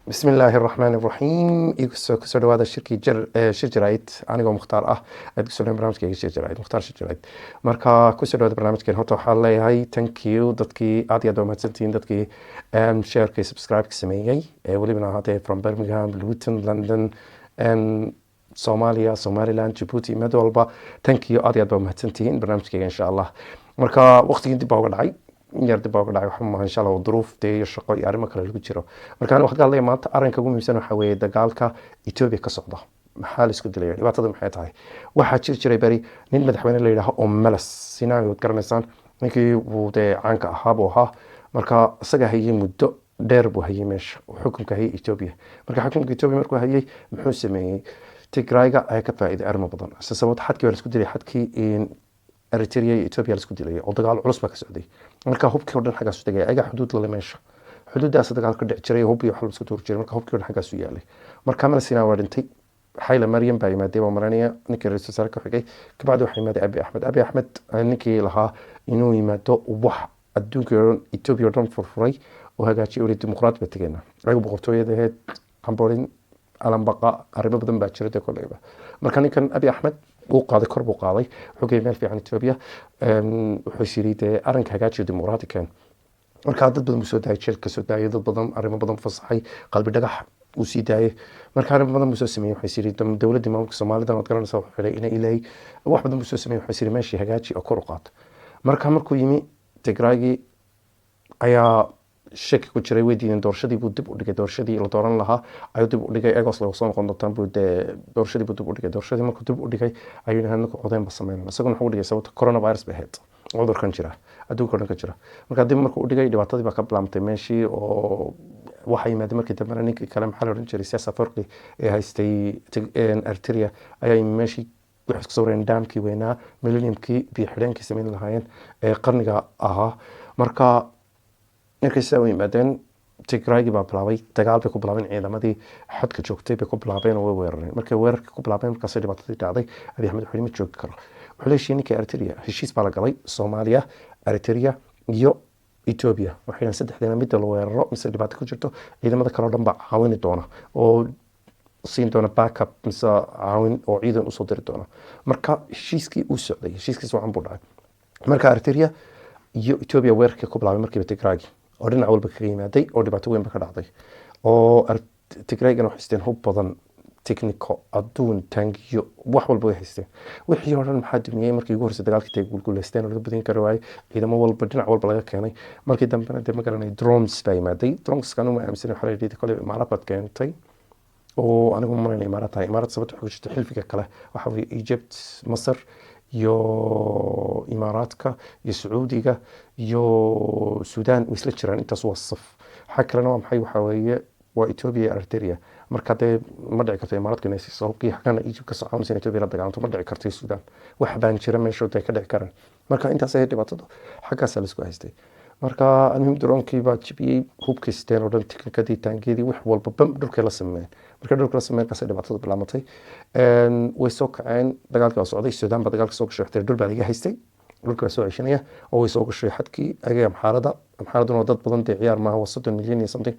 بسم الله الرحمن الرحيم كسر هذا الشركة شir jaraa'id anigoo mukhtaar ah aad ku soo dhawaad barnaamijkayga shir jaraa'id mukhtaar shir jaraa'id marka ku soo dhawaad barnaamijkeen horta waxaan leeyahay thank you dadkii aad iyo aad u mahadsantihiin dadkii shareka subscribe ka sameeyey welibana ahaatee from Birmingham Luton London Soomaaliya Somaliland Djibouti mid walba thank you aad iyo aad baa mahadsantihiin barnaamijkayga insha Allah marka waqtigii dib baa uga dhacay yar dib uga dhacay waxa ma insha Allah duruufta iyo shaqo iyo arrimo kale lagu jiro marka waxaad ka hadlay maanta arrinka ugu muhiimsan waxa weeye dagaalka Ethiopia ka socda maxaa la isku dilay dhibaatada maxay tahay waxa jiray bari nin madaxweyne la yiraahdo oo Meles Sinaawi wad garanaysan ninkii uu caanka ahaa buu ahaa marka isaga hayay muddo dheer buu hayay meesha xukunka hayay Ethiopia marka xukunka Ethiopia markuu hayay muxuu sameeyay Tigrayga ay ka faa'iiday arrimo badan sababta xadkii la isku dilay xadkii Eritrea iyo Ethiopia la isku dilay oo dagaal culus ba ka socday marka hubkii oo dhan xagaas u tagay ayaga xuduud la meesha xuduudaas dagaal ka dhici jiray hub iyo wax la isku tuur jiray marka hubkii oo dhan xagaas u yaalay marka Meles Sinaawi waa dhintay Haile Mariam baa yimaadey waa maraniya ninkii ra'iisul wasaare ka xigay kabacdi waxa yimaadey Abiy Ahmed ninkii lahaa inuu yimaado wax adduunka Ethiopia oo dhan furfuray oo hagaajiyay oo dimuqraad ba tagayna ayagu boqortooyada ahayd Cambodia alambaqa arrimo badan baa jiray koleyba marka ninkan Abiy Ahmed uu qaaday kor buu qaaday xogay meel fiican Ethiopia wuxuu shiriiday arrinka hagaajiyo dimuqraadikan marka dad badan soo daayay jilka soo daayay dad badan arrimo badan fasaxay qalbi dhagax uu sii daayay marka arrimo badan soo sameeyay waxay shiriiday dawladda maamulka Soomaaliland oo garanaysa waxa xilay inay ilaahay wax badan soo sameeyay waxay shiriiday meeshii hagaaji oo kor u qaad markuu yimi Tigraygi ayaa shaki ku jiray weydiin doorashadii buu dib u dhigay doorashadii la dooran lahaa ayuu dib u dhigay egos lagu soo noqon doontaan buu doorashadii buu dib u dhigay doorashadii markuu dib u dhigay ayuu yiraahdaa ku codeyn ba sameeyay isagoo wuxuu dhigay sababta coronavirus bay ahayd cudurkan jira adduunka dhan ka jira marka dib markuu u dhigay dhibaatadii baa ka bilaabtay meeshii oo waxa yimaada markii dambe ninkii kale maxaa la oran jiray siyaasad farqi ee haystay Eritrea ayaa meeshii wax ka soo reeyay daamkii weynaa millenniumkii biyo xidheenkii sameyn lahaayeen ee qarniga ahaa marka markay soo yimaadeen Tigraygi baa bilaabay dagaal bay ku bilaabeen ciidamadii xadka joogtay bay ku bilaabeen oo weerareen markay weerarka ku bilaabeen markaas dhibaatadii dhacday Abiy Ahmed wuxuu ma joogi karo wuxuu leeyahay ninka Eritrea heshiis baa la galay Soomaaliya Eritrea iyo Ethiopia waxayna saddexdeena mid la weeraro mise dhibaato ku jirto ciidamada kale oo dhan baa caawin doona oo siin doona backup mise caawin oo ciidan u soo diri doona marka heshiiskii uu socday heshiiskiisa waxan buu dhacay marka Eritrea iyo Ethiopia weerarka ku bilaabay markii Tigraygi oo dhinac walba ka yimaaday oo dhibaato weyn ba ka dhacday oo Tigraygan waxay haysteen hub badan technical adduun tangiyo wax walba way haysteen wixii hore maxaa dumiyay markii ugu horeysay dagaalkii ay guulguuleysteen oo laga badin karo waay ciidamo walba dhinac walba laga keenay markii dambena ma garanay drones baa yimaaday drones kan uma aaminsan waxa la yidhi kale imaaraad keentay oo anigu ma maleynay imaaraad sababta ku jirta xilfiga kale waxa weeye Egypt Masar iyo imaaraadka iyo Sacuudiga iyo Suudaan isla jiraan intaas waa saf xakalana waa maxay waxa weeye waa Ethiopia iyo Eritrea marka de ma dhici karto imaaraadka inay soo hubkii xaqana Egypt ka soconaysa Ethiopia la dagaalanto ma dhici karto Suudaan wax baan jira meesha ay ka dhici karaan marka intaas ay dhibaato xaqaas la isku haystay marka anhum droonkii baa jibiyay hubkii steen oo dhan tiknikadii taangeedii wax walba bam dhulka la sameeyay marka dhulka la sameeyay kaas dhibaatada bilaamatay way soo kaceen dagaalka socday Suudaan ba dagaalka soo gashay dhul baa laga haystay dhulka soo ceshanaya oo way soo gashay xadkii ayaga maxaaraduna dad badan ciyaar ma aha 30 milyan iyo something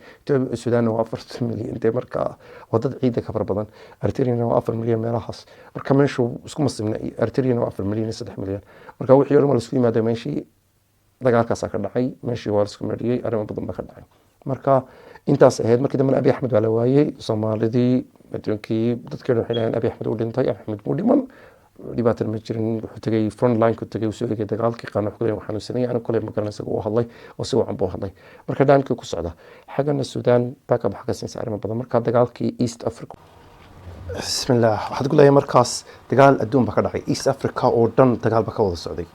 Suudaan waa 40 milyan marka wadad ciid ka far badan Eritrea waa 4 milyan meelahaas marka meeshu isku mas'imna Eritrea waa 4 milyan iyo 3 milyan marka wixii hore ma la isku yimaado meeshii dagaalkaas ka dhacay meeshii waa isku mariyay arrimo badan ba ka dhacay marka intaas ahayd markii dambe Abiy Ahmed waa la waayay Soomaalidii adduunkii dadkii waxay leeyahay Abiy Ahmed uu dhintay Ahmed uu dhiman dhibaato ma jirin wuxuu tagay front line ku tagay soo eegay dagaalkii qanax ku waxaan sameeyay anigu kale ma garanaysa uu hadlay oo si wacan buu hadlay marka daankii ku socda xagana Suudaan backup xaga sinsa arrimo badan marka dagaalkii East Africa bismillah waxaad ku leeyahay markaas dagaal adduun ba ka dhacay East Africa oo dhan dagaal ba ka wada socday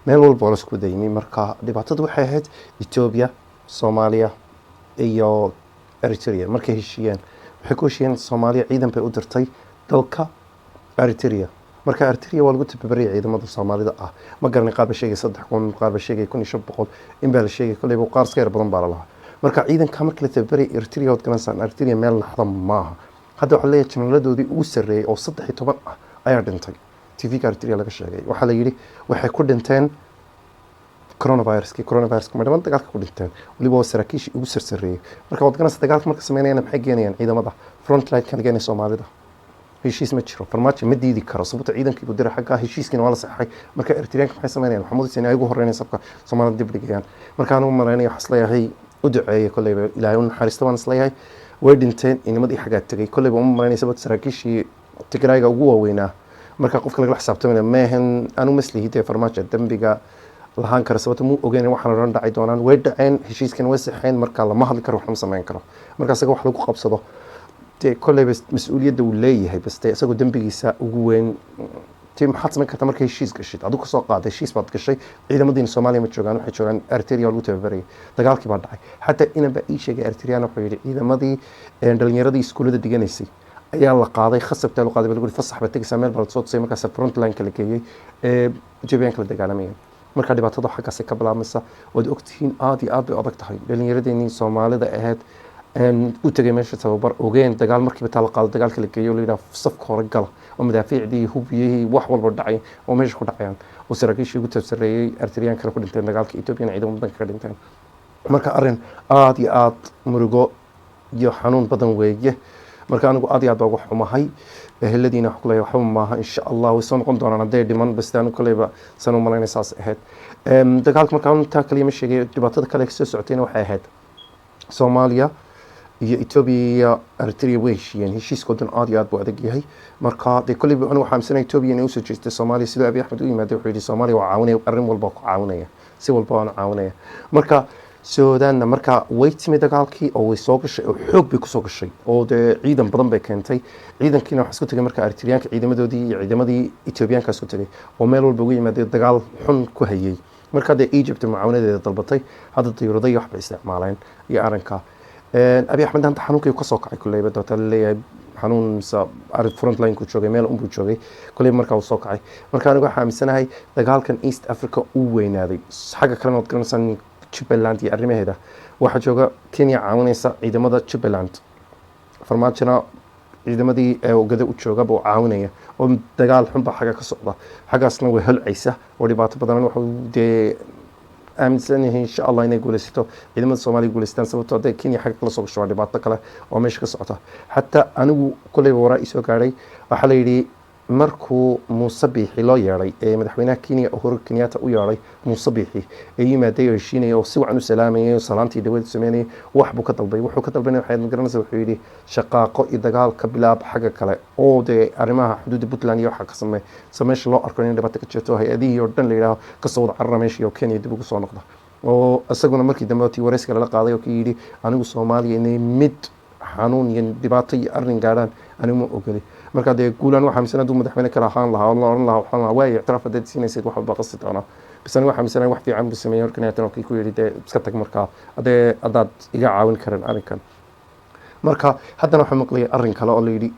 meel walba la isku dayay marka dhibaatadu waxay ahayd Ethiopia Soomaaliya iyo Eritrea markay heshiiyeen waxay ku heshiiyeen Soomaaliya ciidan bay u dirtay dalka Eritrea marka Eritrea waa lagu tababariyay ciidamada Soomaalida ah ma garanay qaab sheegay 3,000 qaab sheegay 1,500 in baa la sheegay kulay qaar iska badan baa la lahaa marka ciidanka markii la tababariyay Eritrea oo ganacsan Eritrea meel laxda maaha hadda waxa leeyahay jumladoodii ugu sareeyay oo 13 ah ayaa dhintay TV Eritrea laga sheegay waxa la yiri waxay ku dhinteen coronavirus ma dhiman dagaalka ku dhinteen waliba waa saraakiishii ugu sarsareeyay marka wadganasa dagaalka marka sameynayana maxay geenayaan ciidamada frontline kan geenay Soomaalida heshiis ma jiro farmaajo ma diidi karo sababta ciidankii u diray xagga heshiiskiina waa la saxay marka Eritreanka maxay sameynayaan Maxamuud Hussein ay ugu horeeyeen sabka Soomaalida dib dhigayaan marka anu maleynay wax isleeyahay u duceeyay kuleyba Ilaahay uu naxariisto waan isleeyahay way dhinteen inimadii xagga tagay kuleyba uma maleynay sababta saraakiishii Tigrayga ugu waaweynaa marka qofka laga xisaabtamay maahan anu maslihii farmaajo dambiga lahaan kara sababta muu ogeyn waxaan oran dhacay doonaan way dhaceen heshiiskan way saxeen marka lama hadli karo wax ma sameyn karo marka asaga wax lagu qabsado كله بس مسؤولية دولية هي بس تأسقوا دنبي سا وين تيم حاط منك تمر كيشيز قشيت عدوك ساق قاعد هشيز بعد كشيء إذا مدين الصومالي متشوغان وحيشوغان أرتريا لو تبري تقال كي بعد حتى إنا بأي شيء أرتريا نحوي إذا مدي دلني ردي سكول ده ديجانيسي أي الله قاضي خصب تلو قاضي بيقول فصح بتيجي سامر برد صوت سيمك هسه فرونت لاين كلكيه جيبين كل دجالمية مركز دي بعتضح حاجة سكبل عمسة ودي أكتين آدي أبغى تحوي دلني ردي إني صومالي ده أهد u tagay meesha tababar ogeen dagaal markiiba taal qaado dagaalka la geeyo leeyahay safka hore gala oo madaafiicdii hubiyay wax walba dhacay oo meesha ku dhacayaan oo saraakiishii ugu tabsareeyay Eritrean kale ku dhinteen dagaalka Ethiopia ciidan badan ka dhinteen marka arin aad iyo aad murugo iyo xanuun badan weeye marka anigu aad iyo aad ugu xumahay eheladiina wax kale waxba maaha insha Allah way soo noqon doonaan haday dhiman bas taan kuleyba sano malaynay saas ahayd dagaalka marka inta kaliya ma sheegay dhibaatada kale ka soo socotayna waxay ahayd Soomaaliya iyo Ethiopia Eritrea way heshiiskoodan aad iyo aad buu adag yahay marka de kulli anu waxaan sanay Ethiopia inay u soo jeestay Soomaaliya sida Abiy Ahmed u yimaado wuxuu yiri Soomaaliya waa caawinay arrin walba ku caawinaya si walba aan caawinaya marka Suudan marka way timid dagaalkii oo way soo gashay oo xoog bay ku soo gashay oo de ciidan badan bay keentay ciidankiina wax isku tagay marka Eritreanka ciidamadoodii iyo ciidamadii Ethiopianka isku tagay oo meel walba ugu yimaado dagaal xun ku hayay marka de Egypt mucaawinadeeda dalbatay hadda diyaaradaha wax bay isticmaaleen iyo arrinka أبي أحمد أنت حنون كي قصق على كل يبدو تلي حنون سا أرد فرونت لاين كوتشوجي ميل بوتشوجي كل مركا وصق عليه مركا أنا جاي سنة هاي دجال كان إيست أفريقيا وين هذه حاجة كلام نتكلم مثلا تشيبلاند يعرمي هذا واحد جوجا كينيا عاوني سا إذا ماذا تشيبلاند فرماتنا إذا ماذي وجد وتشوجا بو عاونية ودجال حنبا حاجة كصعبة حاجة أصلا وهل عيسى ودي بعد بدنا نروح دي أمسني إن شاء الله ينقول استو إذا ما الصومالي يقول استان سبته ده كيني حاجة كلا صوب شوالي بعد كلا ومش قصته حتى أنا كل وراء سوكاري وحليلي مركو مصبيحي لا ياري مدحوينا كيني أهور كنياتا وياري مصبيحي أي ما دايو الشيني وسوى عنو سلامي وصلانتي دويد سميني وحبو كتلبي وحو كتلبيني وحيد مقرنة سوحيلي شقاقو إذا قال كبلاب حاجة كلا أو دي أرماها حدود بوتلاني وحا كسمي سميش الله أركانين دباتك تشتوها هذه يوردن ليلها كصوض عرميشي وكيني يدبو كسو نقضة وأساقونا مركي دموتي وريسك للقاضي وكيلي أنو صومالي إني مد حانون يندباتي أرن قادان أنو مو أقلي marka de guulan waxa miisana dum madaxweyne kala ahaan lahaa oo oran lahaa waxaan way i'tiraaf dad siinaysid wax walba qasad ana bisan waxa miisana wax fiican buu sameeyay markii tan ku yiri de iska tag marka adaad iga caawin karan arrinkan marka haddana waxa maqlay arrin kale oo la yiri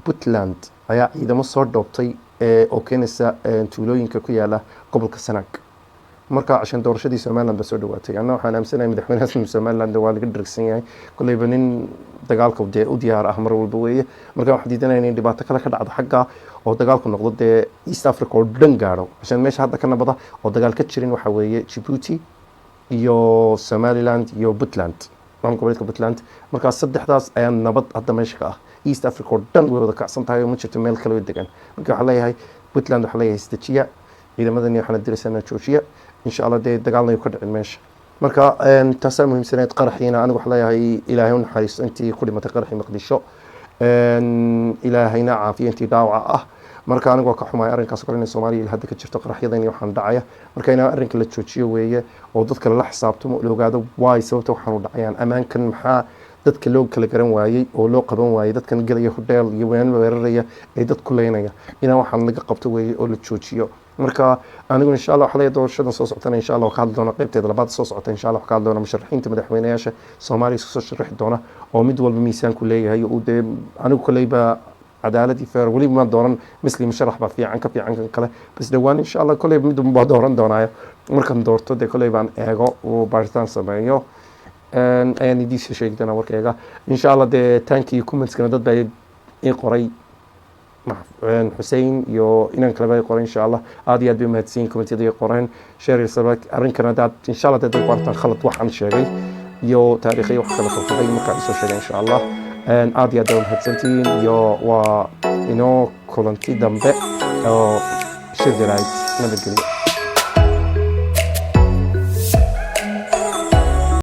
Puntland ayaa ciidamo soo dhoobtay oo keenaysa tuulooyinka ku yaala gobolka Sanaag marka عشان doorashadii Soomaaliland soo dhawaatay anna waxaan aamsanahay madaxweynaha Soomaaliland waa laga dirigsan yahay kuleyba nin dagaalka u diyaar ah mar walba weeye marka waxaan diidanaynaa in dhibaato kale ka dhacdo xagga oo dagaalku noqdo de East Africa oo dhan gaaro عشان meesha hadda ka nabada oo dagaal ka jirin waxa weeye Djibouti iyo Somaliland iyo Puntland gobolka Puntland marka saddexdaas ayaa nabad hadda meesha ka ah East Africa oo dhan way wada kacsan tahay ma jirto meel kale oo degan marka waxa leeyahay Puntland waxa leeyahay istajiya ciidamadani waxaan diraysanaa Georgia إن شاء الله ده دجالنا يكون الماشي مركا تسمى مهم سنة قرحينا أنا وحلا هي إلهون حريص أنتي كل ما تقرحي مقدشة إلهينا عافية أنتي داوعة مركا أنا وقع حماية أرنك أسكرين الصومالي لهذا كتير تقرحي ذيني وحن دعية مركا أنا أرنك اللي تشوتشي ويا وضدك اللي حسابته لو قاعد واي سوته وحنو دعيان أمان كان محا dadka loo kala garan waayay oo loo qaban waayay dadkan galaya hudeel iyo ween weeraraya ee dad kuleynaya ina waxaan laga qabto weey oo la joojiyo marka anigu insha Allah waxa la doorashada soo socotana insha Allah ka hadli doona qaybteeda labaad soo socota insha Allah ka hadli doona musharaxiinta madaxweynayaasha Soomaaliya soo sharaxi doona oo mid walba miisaan ku leeyahay oo de anigu kuleyba cadaaladii feer wali ma dooran muslim sharax ba fiican ka fiican kan kale bas dhawaan insha Allah kuleyba mid ma dooran doonaayo markan doorto de kuleyba eego oo baaritaan sameeyo أنا دي شيء جدنا وركيجا إن شاء الله ده تانكي comments كنا ضد بعيد إيه قري حسين يو إن كلام يقول إن شاء الله هذه أدبي مهتسين كومنتي ذي قرين شير السباك أرين كندا إن شاء الله تدري قرطان خلط وحن شيء يو تاريخي وخلط الخطي مكان شيء إن شاء الله أن هذه أدبي مهتسين يو و إنه كولنتي دمبه أو شير جرايد نبي